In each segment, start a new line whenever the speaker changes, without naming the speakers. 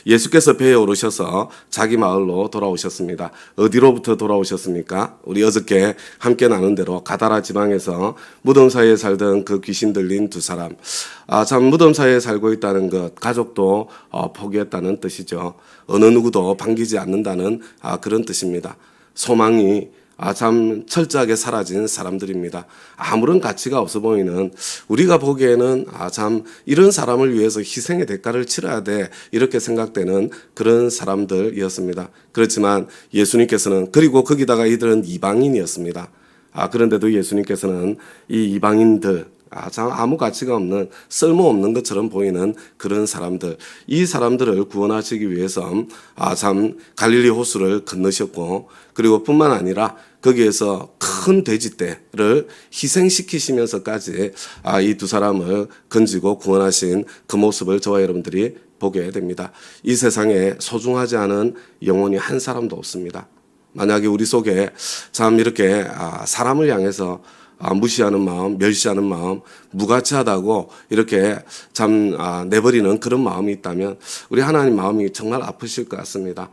예수께서 배에 오르셔서 자기 마을로 돌아오셨습니다. 어디로부터 돌아오셨습니까? 우리 어저께 함께 나눈 대로 가다라 지방에서 무덤 사이에 살던 그 귀신 들린 두 사람. 참 무덤 사이에 살고 있다는 것, 가족도 포기했다는 뜻이죠. 어느 누구도 반기지 않는다는 그런 뜻입니다. 소망이 참 철저하게 사라진 사람들입니다. 아무런 가치가 없어 보이는, 우리가 보기에는 참 이런 사람을 위해서 희생의 대가를 치러야 돼 이렇게 생각되는 그런 사람들이었습니다. 그렇지만 예수님께서는, 그리고 거기다가 이들은 이방인이었습니다. 그런데도 예수님께서는 이 이방인들, 참 아무 가치가 없는, 쓸모없는 것처럼 보이는 그런 사람들, 이 사람들을 구원하시기 위해서 참 갈릴리 호수를 건너셨고, 그리고 뿐만 아니라 거기에서 큰 돼지떼를 희생시키시면서까지 이 두 사람을 건지고 구원하신 그 모습을 저와 여러분들이 보게 됩니다. 이 세상에 소중하지 않은 영혼이 한 사람도 없습니다. 만약에 우리 속에 참 이렇게 사람을 향해서 무시하는 마음, 멸시하는 마음, 무가치하다고 이렇게 참 내버리는 그런 마음이 있다면 우리 하나님 마음이 정말 아프실 것 같습니다.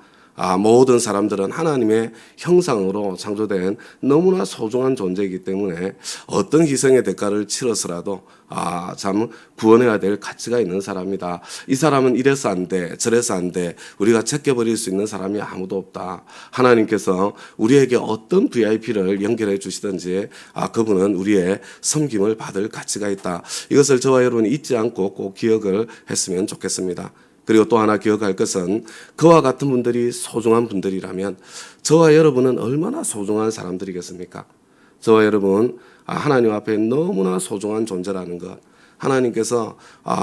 모든 사람들은 하나님의 형상으로 창조된 너무나 소중한 존재이기 때문에 어떤 희생의 대가를 치러서라도 참 구원해야 될 가치가 있는 사람이다. 이 사람은 이래서 안 돼, 저래서 안 돼, 우리가 제껴버릴 수 있는 사람이 아무도 없다. 하나님께서 우리에게 어떤 VIP를 연결해 주시든지 그분은 우리의 섬김을 받을 가치가 있다. 이것을 저와 여러분이 잊지 않고 꼭 기억을 했으면 좋겠습니다. 그리고 또 하나 기억할 것은, 그와 같은 분들이 소중한 분들이라면 저와 여러분은 얼마나 소중한 사람들이겠습니까? 저와 여러분 하나님 앞에 너무나 소중한 존재라는 것, 하나님께서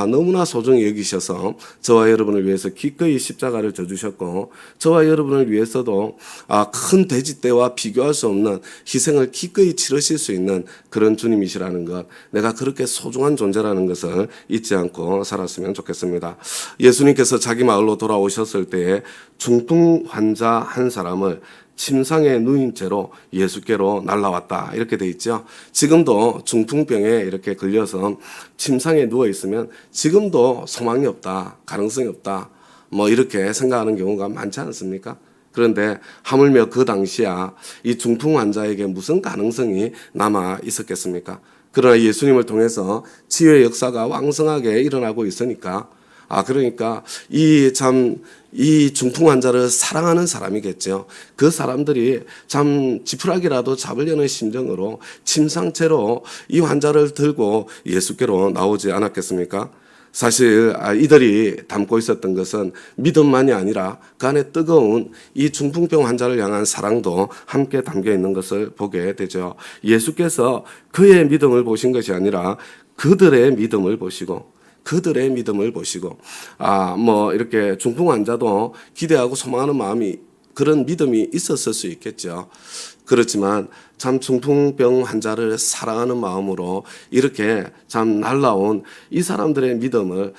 너무나 소중히 여기셔서 저와 여러분을 위해서 기꺼이 십자가를 져주셨고, 저와 여러분을 위해서도 큰 돼지떼와 비교할 수 없는 희생을 기꺼이 치르실 수 있는 그런 주님이시라는 것, 내가 그렇게 소중한 존재라는 것을 잊지 않고 살았으면 좋겠습니다. 예수님께서 자기 마을로 돌아오셨을 때에 중풍 환자 한 사람을 침상에 누인 채로 예수께로 날라왔다 이렇게 돼 있죠. 지금도 중풍병에 이렇게 걸려서 침상에 누워 있으면 지금도 소망이 없다, 가능성이 없다, 이렇게 생각하는 경우가 많지 않습니까? 그런데 하물며 그 당시야 이 중풍 환자에게 무슨 가능성이 남아 있었겠습니까? 그러나 예수님을 통해서 치유의 역사가 왕성하게 일어나고 있으니까, 그러니까 이 중풍 환자를 사랑하는 사람이겠죠. 그 사람들이 참 지푸라기라도 잡으려는 심정으로 침상채로 이 환자를 들고 예수께로 나오지 않았겠습니까? 사실 이들이 담고 있었던 것은 믿음만이 아니라 그 안에 뜨거운 이 중풍병 환자를 향한 사랑도 함께 담겨 있는 것을 보게 되죠. 예수께서 그의 믿음을 보신 것이 아니라 그들의 믿음을 보시고, 이렇게 중풍 환자도 기대하고 소망하는 마음이, 그런 믿음이 있었을 수 있겠죠. 그렇지만 참 중풍병 환자를 사랑하는 마음으로 이렇게 참 날라온 이 사람들의 믿음을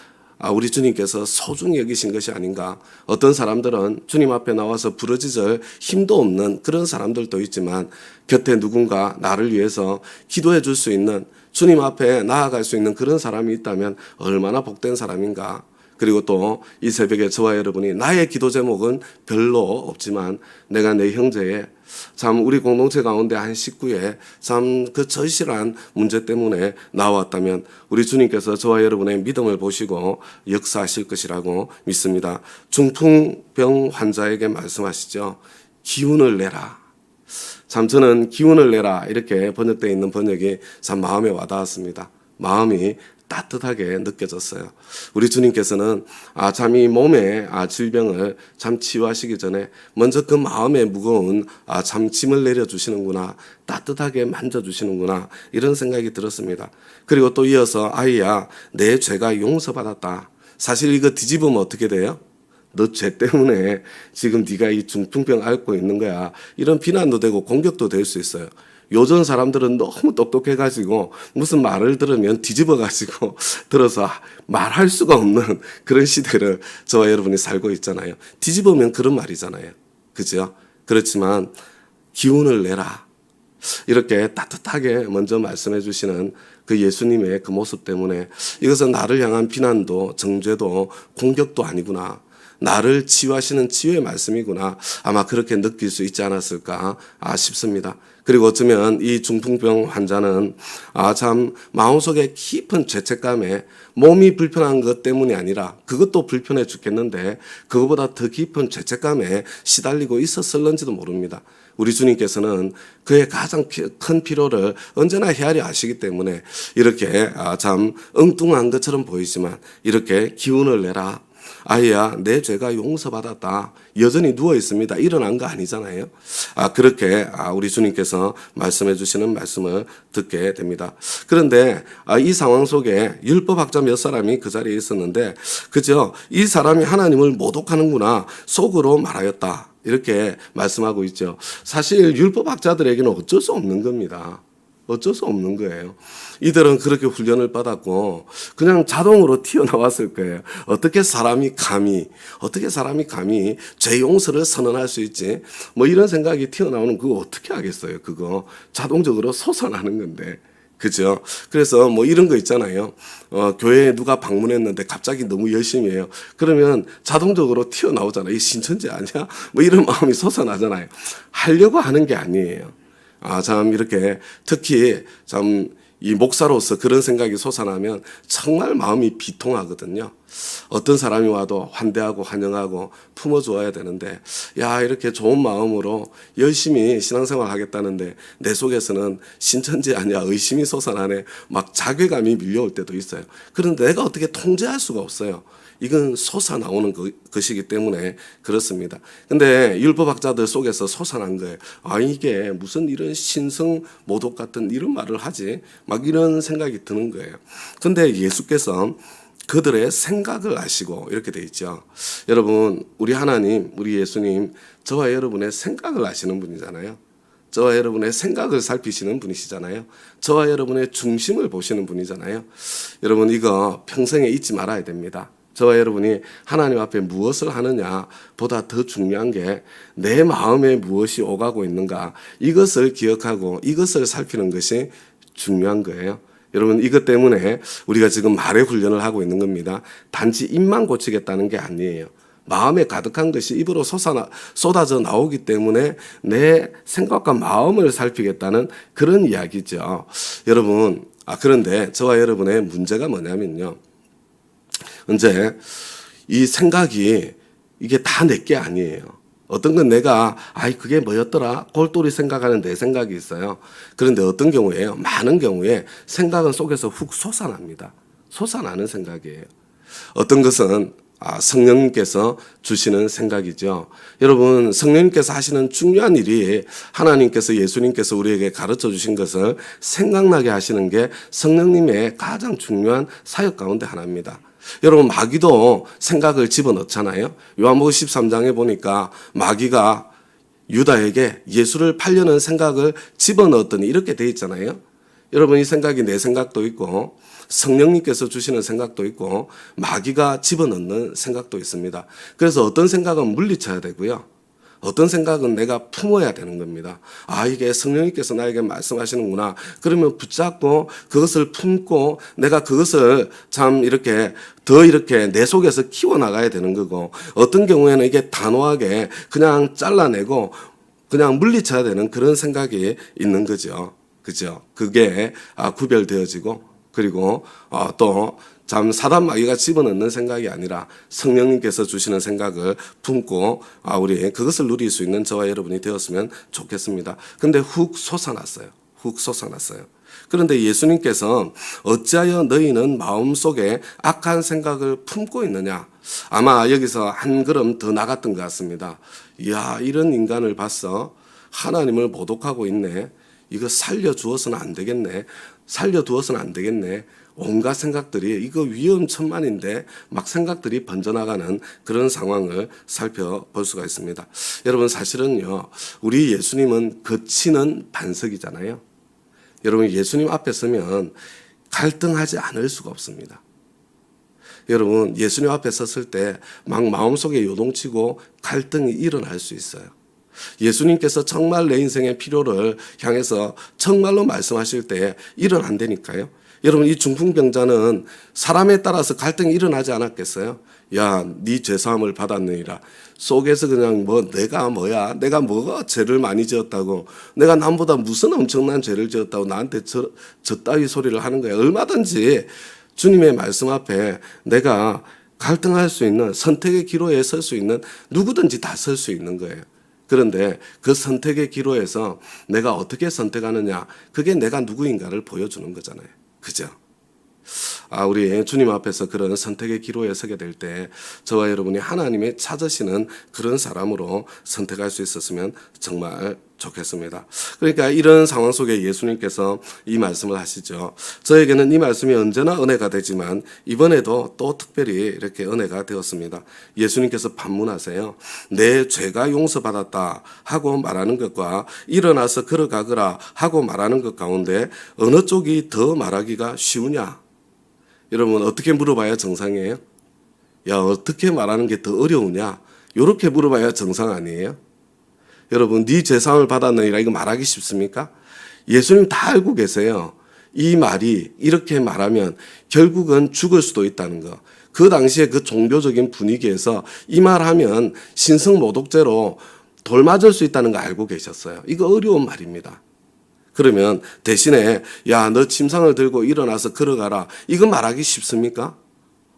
우리 주님께서 소중히 여기신 것이 아닌가. 어떤 사람들은 주님 앞에 나와서 부르짖을 힘도 없는 그런 사람들도 있지만, 곁에 누군가 나를 위해서 기도해 줄 수 있는, 주님 앞에 나아갈 수 있는 그런 사람이 있다면 얼마나 복된 사람인가. 그리고 또 이 새벽에 저와 여러분이, 나의 기도 제목은 별로 없지만 내가 내 형제의, 참 우리 공동체 가운데 한 식구의 참 그 절실한 문제 때문에 나왔다면 우리 주님께서 저와 여러분의 믿음을 보시고 역사하실 것이라고 믿습니다. 중풍병 환자에게 말씀하시죠. 기운을 내라. 참 저는 기운을 내라 이렇게 번역되어 있는 번역이 참 마음에 와닿았습니다. 마음이 따뜻하게 느껴졌어요. 우리 주님께서는 참 이 몸의 질병을 참 치유하시기 전에 먼저 그 마음에 무거운 참 짐을 내려주시는구나, 따뜻하게 만져주시는구나, 이런 생각이 들었습니다. 그리고 또 이어서, 아이야 내 죄가 용서받았다. 사실 이거 뒤집으면 어떻게 돼요? 너 죄 때문에 지금 네가 이 중풍병 앓고 있는 거야, 이런 비난도 되고 공격도 될 수 있어요. 요즘 사람들은 너무 똑똑해가지고 무슨 말을 들으면 뒤집어가지고 들어서 말할 수가 없는 그런 시대를 저와 여러분이 살고 있잖아요. 뒤집으면 그런 말이잖아요. 그죠? 그렇지만 기운을 내라, 이렇게 따뜻하게 먼저 말씀해 주시는 그 예수님의 그 모습 때문에 이것은 나를 향한 비난도 정죄도 공격도 아니구나, 나를 치유하시는 치유의 말씀이구나. 아마 그렇게 느낄 수 있지 않았을까 싶습니다. 그리고 어쩌면 이 중풍병 환자는 참 마음속에 깊은 죄책감에 몸이 불편한 것 때문이 아니라 그것도 불편해 죽겠는데 그것보다 더 깊은 죄책감에 시달리고 있었을런지도 모릅니다. 우리 주님께서는 그의 가장 큰 필요를 언제나 헤아려 아시기 때문에 이렇게 참 엉뚱한 것처럼 보이지만 이렇게 기운을 내라. 아이야, 내 죄가 용서받았다. 여전히 누워 있습니다. 일어난 거 아니잖아요. 그렇게 우리 주님께서 말씀해 주시는 말씀을 듣게 됩니다. 그런데 이 상황 속에 율법학자 몇 사람이 그 자리에 있었는데 그저 이 사람이 하나님을 모독하는구나 속으로 말하였다. 이렇게 말씀하고 있죠. 사실 율법학자들에게는 어쩔 수 없는 겁니다. 어쩔 수 없는 거예요. 이들은 그렇게 훈련을 받았고 그냥 자동으로 튀어나왔을 거예요. 어떻게 사람이 감히 죄 용서를 선언할 수 있지? 뭐 이런 생각이 튀어나오는 그거 어떻게 하겠어요? 그거 자동적으로 솟아나는 건데. 그죠? 그래서 뭐 이런 거 있잖아요. 교회에 누가 방문했는데 갑자기 너무 열심히 해요. 그러면 자동적으로 튀어나오잖아요. 이 신천지 아니야? 뭐 이런 마음이 솟아나잖아요. 하려고 하는 게 아니에요. 참 이렇게 특히 참 이 목사로서 그런 생각이 솟아나면 정말 마음이 비통하거든요. 어떤 사람이 와도 환대하고 환영하고 품어주어야 되는데 야 이렇게 좋은 마음으로 열심히 신앙생활 하겠다는데 내 속에서는 신천지 아니야 의심이 솟아나네 막 자괴감이 밀려올 때도 있어요. 그런데 내가 어떻게 통제할 수가 없어요. 이건 솟아나오는 것이기 때문에 그렇습니다. 근데 율법학자들 속에서 솟아난 거예요. 이게 무슨 이런 신성 모독 같은 이런 말을 하지? 막 이런 생각이 드는 거예요. 근데 예수께서 그들의 생각을 아시고 이렇게 돼 있죠. 여러분, 우리 하나님, 우리 예수님, 저와 여러분의 생각을 아시는 분이잖아요. 저와 여러분의 생각을 살피시는 분이시잖아요. 저와 여러분의 중심을 보시는 분이잖아요. 여러분, 이거 평생에 잊지 말아야 됩니다. 저와 여러분이 하나님 앞에 무엇을 하느냐 보다 더 중요한 게 내 마음에 무엇이 오가고 있는가 이것을 기억하고 이것을 살피는 것이 중요한 거예요. 여러분 이것 때문에 우리가 지금 말의 훈련을 하고 있는 겁니다. 단지 입만 고치겠다는 게 아니에요. 마음에 가득한 것이 입으로 쏟아져 나오기 때문에 내 생각과 마음을 살피겠다는 그런 이야기죠. 여러분 그런데 저와 여러분의 문제가 뭐냐면요. 이제 이 생각이 이게 다 내게 아니에요. 어떤 건 내가 그게 뭐였더라 골똘히 생각하는 내 생각이 있어요. 그런데 어떤 경우에요. 많은 경우에 생각은 속에서 훅 솟아납니다. 솟아나는 생각이에요. 어떤 것은 성령님께서 주시는 생각이죠. 여러분 성령님께서 하시는 중요한 일이 하나님께서 예수님께서 우리에게 가르쳐 주신 것을 생각나게 하시는 게 성령님의 가장 중요한 사역 가운데 하나입니다. 여러분 마귀도 생각을 집어넣잖아요. 요한복음 13장에 보니까 마귀가 유다에게 예수를 팔려는 생각을 집어넣었더니 이렇게 돼 있잖아요. 여러분 이 생각이 내 생각도 있고 성령님께서 주시는 생각도 있고 마귀가 집어넣는 생각도 있습니다. 그래서 어떤 생각은 물리쳐야 되고요. 어떤 생각은 내가 품어야 되는 겁니다. 이게 성령님께서 나에게 말씀하시는구나. 그러면 붙잡고 그것을 품고 내가 그것을 참 이렇게 내 속에서 키워나가야 되는 거고 어떤 경우에는 이게 단호하게 그냥 잘라내고 그냥 물리쳐야 되는 그런 생각이 있는 거죠. 그죠? 그게 구별되어지고 그리고 또 참 사단 마귀가 집어넣는 생각이 아니라 성령님께서 주시는 생각을 품고 우리 그것을 누릴 수 있는 저와 여러분이 되었으면 좋겠습니다. 근데 훅 솟아났어요. 그런데 예수님께서 어찌하여 너희는 마음속에 악한 생각을 품고 있느냐. 아마 여기서 한 걸음 더 나갔던 것 같습니다. 이야 이런 인간을 봤어. 하나님을 모독하고 있네. 이거 살려두어서는 안 되겠네. 온갖 생각들이 이거 위험천만인데 막 생각들이 번져나가는 그런 상황을 살펴볼 수가 있습니다. 여러분 사실은요. 우리 예수님은 거치는 반석이잖아요. 여러분 예수님 앞에 서면 갈등하지 않을 수가 없습니다. 여러분 예수님 앞에 섰을 때 막 마음속에 요동치고 갈등이 일어날 수 있어요. 예수님께서 정말 내 인생의 필요를 향해서 정말로 말씀하실 때 일어난다니까요. 여러분 이 중풍병자는 사람에 따라서 갈등이 일어나지 않았겠어요? 야, 네 죄사함을 받았느니라. 속에서 그냥 뭐 내가 뭐야? 내가 뭐가 죄를 많이 지었다고? 내가 남보다 무슨 엄청난 죄를 지었다고 나한테 저 따위 소리를 하는 거야. 얼마든지 주님의 말씀 앞에 내가 갈등할 수 있는 선택의 기로에 설 수 있는 누구든지 다 설 수 있는 거예요. 그런데 그 선택의 기로에서 내가 어떻게 선택하느냐, 그게 내가 누구인가를 보여주는 거잖아요. 그죠? 우리 주님 앞에서 그런 선택의 기로에 서게 될 때 저와 여러분이 하나님이 찾으시는 그런 사람으로 선택할 수 있었으면 정말 좋겠습니다. 그러니까 이런 상황 속에 예수님께서 이 말씀을 하시죠. 저에게는 이 말씀이 언제나 은혜가 되지만 이번에도 또 특별히 이렇게 은혜가 되었습니다. 예수님께서 반문하세요. 내 죄가 용서받았다 하고 말하는 것과 일어나서 걸어가거라 하고 말하는 것 가운데 어느 쪽이 더 말하기가 쉬우냐? 여러분 어떻게 물어봐야 정상이에요? 야, 어떻게 말하는 게 더 어려우냐? 이렇게 물어봐야 정상 아니에요? 여러분 네 죄사함을 받았느니라 이거 말하기 쉽습니까? 예수님 다 알고 계세요. 이 말이 이렇게 말하면 결국은 죽을 수도 있다는 거. 그 당시에 그 종교적인 분위기에서 이 말하면 신성모독죄로 돌 맞을 수 있다는 거 알고 계셨어요. 이거 어려운 말입니다. 그러면 대신에 야, 너 침상을 들고 일어나서 걸어가라. 이거 말하기 쉽습니까?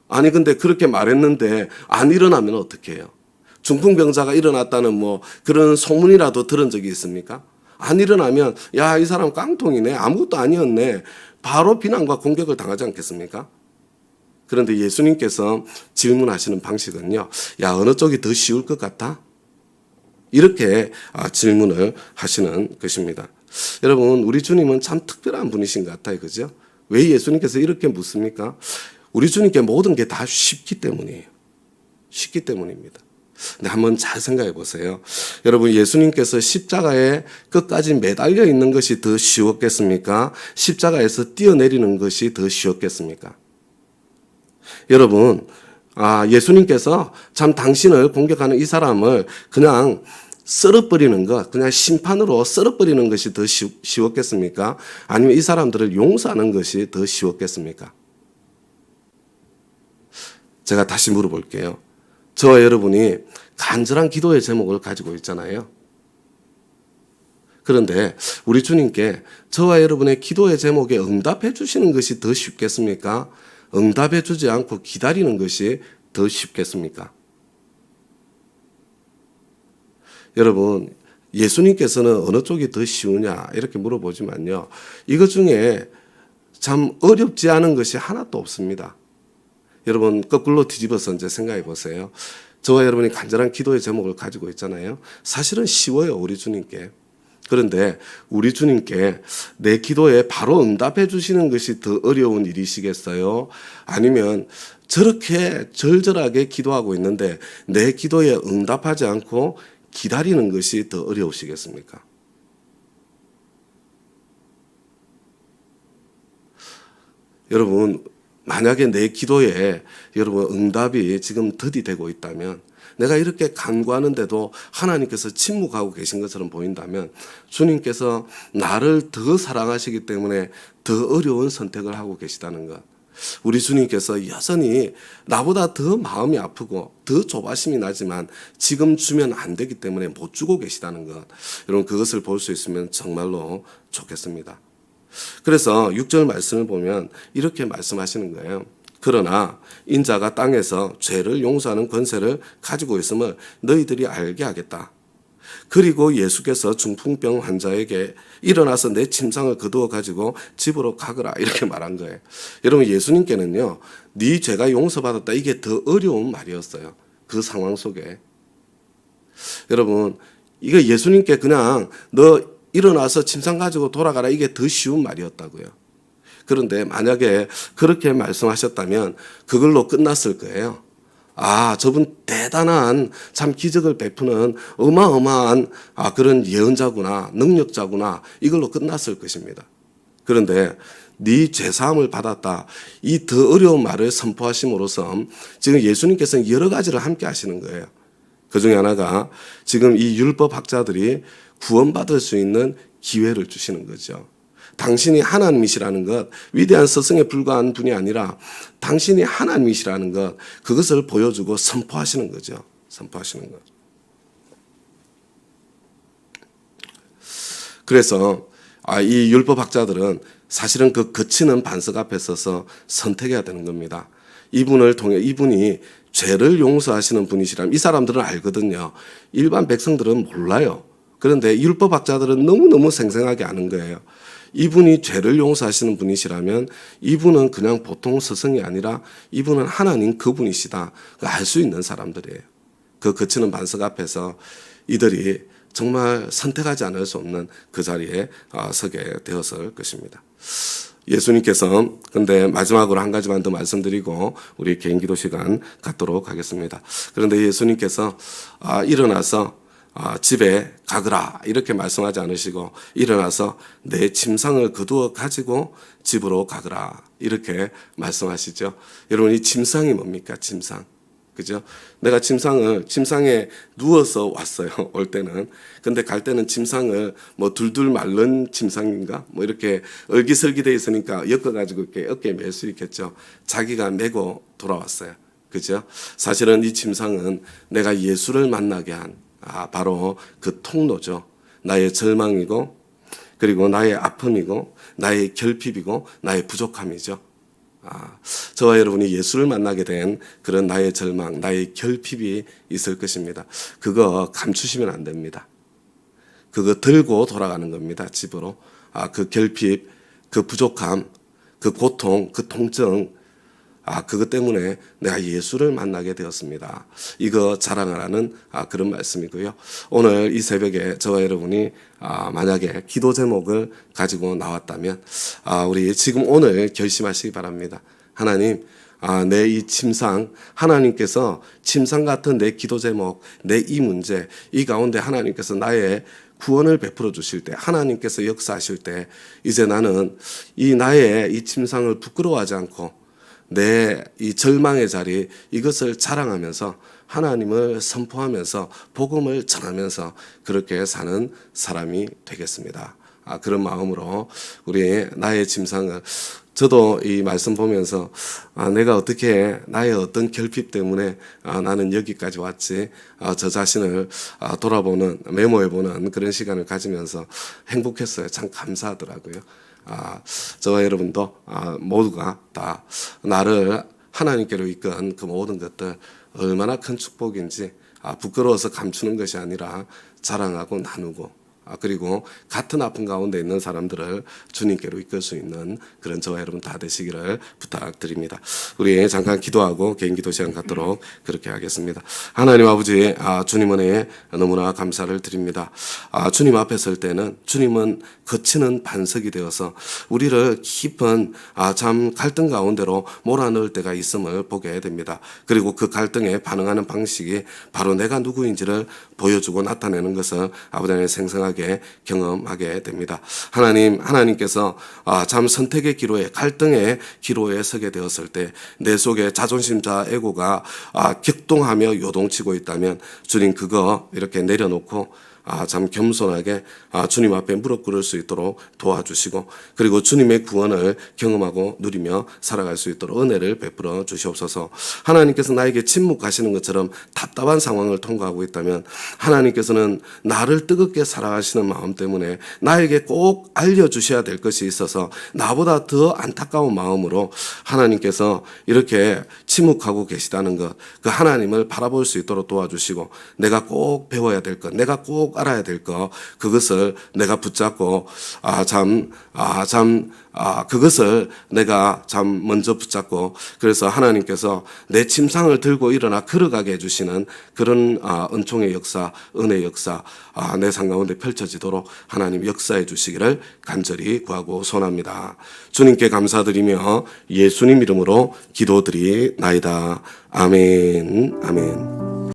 아니 근데 그렇게 말했는데 안 일어나면 어떻게 해요? 중풍병자가 일어났다는 뭐 그런 소문이라도 들은 적이 있습니까? 안 일어나면 야, 이 사람 깡통이네. 아무것도 아니었네. 바로 비난과 공격을 당하지 않겠습니까? 그런데 예수님께서 질문하시는 방식은요. 야, 어느 쪽이 더 쉬울 것 같아? 이렇게 질문을 하시는 것입니다. 여러분 우리 주님은 참 특별한 분이신 것 같아요. 그죠? 왜 예수님께서 이렇게 묻습니까? 우리 주님께 모든 게 다 쉽기 때문이에요. 쉽기 때문입니다. 근데 한번 잘 생각해 보세요. 여러분 예수님께서 십자가에 끝까지 매달려 있는 것이 더 쉬웠겠습니까? 십자가에서 뛰어내리는 것이 더 쉬웠겠습니까? 여러분 예수님께서 참 당신을 공격하는 이 사람을 그냥 썰어버리는 것, 그냥 심판으로 썰어버리는 것이 더 쉬웠겠습니까? 아니면 이 사람들을 용서하는 것이 더 쉬웠겠습니까? 제가 다시 물어볼게요. 저와 여러분이 간절한 기도의 제목을 가지고 있잖아요. 그런데 우리 주님께 저와 여러분의 기도의 제목에 응답해 주시는 것이 더 쉽겠습니까? 응답해 주지 않고 기다리는 것이 더 쉽겠습니까? 여러분 예수님께서는 어느 쪽이 더 쉬우냐 이렇게 물어보지만요. 이것 중에 참 어렵지 않은 것이 하나도 없습니다. 여러분 거꾸로 뒤집어서 이제 생각해 보세요. 저와 여러분이 간절한 기도의 제목을 가지고 있잖아요. 사실은 쉬워요, 우리 주님께. 그런데 우리 주님께 내 기도에 바로 응답해 주시는 것이 더 어려운 일이시겠어요? 아니면 저렇게 절절하게 기도하고 있는데 내 기도에 응답하지 않고 기다리는 것이 더 어려우시겠습니까? 여러분 만약에 내 기도에 여러분 응답이 지금 더디되고 있다면 내가 이렇게 간구하는데도 하나님께서 침묵하고 계신 것처럼 보인다면 주님께서 나를 더 사랑하시기 때문에 더 어려운 선택을 하고 계시다는 것. 우리 주님께서 여전히 나보다 더 마음이 아프고 더 조바심이 나지만 지금 주면 안 되기 때문에 못 주고 계시다는 것. 여러분 그것을 볼 수 있으면 정말로 좋겠습니다. 그래서 6절 말씀을 보면 이렇게 말씀하시는 거예요. 그러나 인자가 땅에서 죄를 용서하는 권세를 가지고 있음을 너희들이 알게 하겠다. 그리고 예수께서 중풍병 환자에게 일어나서 내 침상을 거두어 가지고 집으로 가거라 이렇게 말한 거예요. 여러분 예수님께는요. 네 죄가 용서받았다 이게 더 어려운 말이었어요. 그 상황 속에. 여러분 이거 예수님께 그냥 너 일어나서 침상 가지고 돌아가라 이게 더 쉬운 말이었다고요. 그런데 만약에 그렇게 말씀하셨다면 그걸로 끝났을 거예요. 저분 대단한 참 기적을 베푸는 어마어마한 그런 예언자구나, 능력자구나 이걸로 끝났을 것입니다. 그런데 네 죄사함을 받았다. 이 더 어려운 말을 선포하심으로써 지금 예수님께서는 여러 가지를 함께 하시는 거예요. 그 중에 하나가 지금 이 율법 학자들이 구원받을 수 있는 기회를 주시는 거죠. 당신이 하나님이시라는 것, 위대한 스승에 불과한 분이 아니라 당신이 하나님이시라는 것, 그것을 보여주고 선포하시는 거죠. 선포하시는 것. 그래서 이 율법학자들은 사실은 그 거치는 반석 앞에 서서 선택해야 되는 겁니다. 이분을 통해 이분이 죄를 용서하시는 분이시라면 이 사람들은 알거든요. 일반 백성들은 몰라요. 그런데 율법학자들은 너무너무 생생하게 아는 거예요. 이분이 죄를 용서하시는 분이시라면 이분은 그냥 보통 스승이 아니라 이분은 하나님 그분이시다. 알 수 있는 사람들이에요. 그 거치는 반석 앞에서 이들이 정말 선택하지 않을 수 없는 그 자리에 서게 되었을 것입니다. 예수님께서 근데 마지막으로 한 가지만 더 말씀드리고 우리 개인 기도 시간 갖도록 하겠습니다. 그런데 예수님께서 일어나서 집에 가거라 이렇게 말씀하지 않으시고 일어나서 내 짐상을 거두어 가지고 집으로 가거라 이렇게 말씀하시죠. 여러분 이 짐상이 뭡니까? 짐상. 그죠? 내가 짐상에 누워서 왔어요. 올 때는. 근데 갈 때는 짐상을 뭐 둘둘 말른 짐상인가? 뭐 이렇게 얼기설기 돼 있으니까 엮어가지고 이렇게 어깨에 맬 수 있겠죠. 자기가 메고 돌아왔어요. 그죠? 사실은 이 짐상은 내가 예수를 만나게 한, 바로 그 통로죠. 나의 절망이고, 그리고 나의 아픔이고, 나의 결핍이고, 나의 부족함이죠. 저와 여러분이 예수를 만나게 된 그런 나의 절망, 나의 결핍이 있을 것입니다. 그거 감추시면 안 됩니다. 그거 들고 돌아가는 겁니다. 집으로. 그 결핍, 그 부족함, 그 고통, 그 통증, 그것 때문에 내가 예수를 만나게 되었습니다. 이거 자랑하라는 그런 말씀이고요. 오늘 이 새벽에 저와 여러분이 만약에 기도 제목을 가지고 나왔다면 우리 지금 오늘 결심하시기 바랍니다. 하나님, 내 이 침상, 하나님께서 침상 같은 내 기도 제목, 내 이 문제, 이 가운데 하나님께서 나의 구원을 베풀어 주실 때, 하나님께서 역사하실 때, 이제 나는 나의 이 침상을 부끄러워하지 않고 내 이 절망의 자리 이것을 자랑하면서 하나님을 선포하면서 복음을 전하면서 그렇게 사는 사람이 되겠습니다. 그런 마음으로 우리 나의 짐상을 저도 이 말씀 보면서 내가 어떻게 나의 어떤 결핍 때문에 나는 여기까지 왔지 저 자신을 돌아보는 메모해보는 그런 시간을 가지면서 행복했어요. 참 감사하더라고요. 저와 여러분도 모두가 다 나를 하나님께로 이끈 그 모든 것들 얼마나 큰 축복인지 부끄러워서 감추는 것이 아니라 자랑하고 나누고 그리고 같은 아픔 가운데 있는 사람들을 주님께로 이끌 수 있는 그런 저와 여러분 다 되시기를 부탁드립니다. 우리 잠깐 기도하고 개인 기도 시간 갖도록 그렇게 하겠습니다. 하나님 아버지, 주님 은혜에 너무나 감사를 드립니다. 주님 앞에 설 때는 주님은 거치는 반석이 되어서 우리를 깊은 참 갈등 가운데로 몰아넣을 때가 있음을 보게 됩니다. 그리고 그 갈등에 반응하는 방식이 바로 내가 누구인지를 보여주고 나타내는 것을 아버지 안에 생생하게 경험하게 됩니다. 하나님께서 참 선택의 기로에 갈등의 기로에 서게 되었을 때 내 속에 자존심자 에고가 격동하며 요동치고 있다면 주님 그거 이렇게 내려놓고 참 겸손하게 주님 앞에 무릎 꿇을 수 있도록 도와주시고 그리고 주님의 구원을 경험하고 누리며 살아갈 수 있도록 은혜를 베풀어 주시옵소서. 하나님께서 나에게 침묵하시는 것처럼 답답한 상황을 통과하고 있다면 하나님께서는 나를 뜨겁게 사랑하시는 마음 때문에 나에게 꼭 알려주셔야 될 것이 있어서 나보다 더 안타까운 마음으로 하나님께서 이렇게 침묵하고 계시다는 것, 그 하나님을 바라볼 수 있도록 도와주시고 내가 꼭 배워야 될 것, 내가 꼭 알아야 될 것, 그것을 내가 붙잡고 그것을 내가 참 먼저 붙잡고 그래서 하나님께서 내 침상을 들고 일어나 걸어가게 해주시는 그런 은총의 역사, 은혜의 역사 내 삶 가운데 펼쳐지도록 하나님 역사해 주시기를 간절히 구하고 소원합니다. 주님께 감사드리며 예수님 이름으로 기도드리나이다. 아멘. 아멘.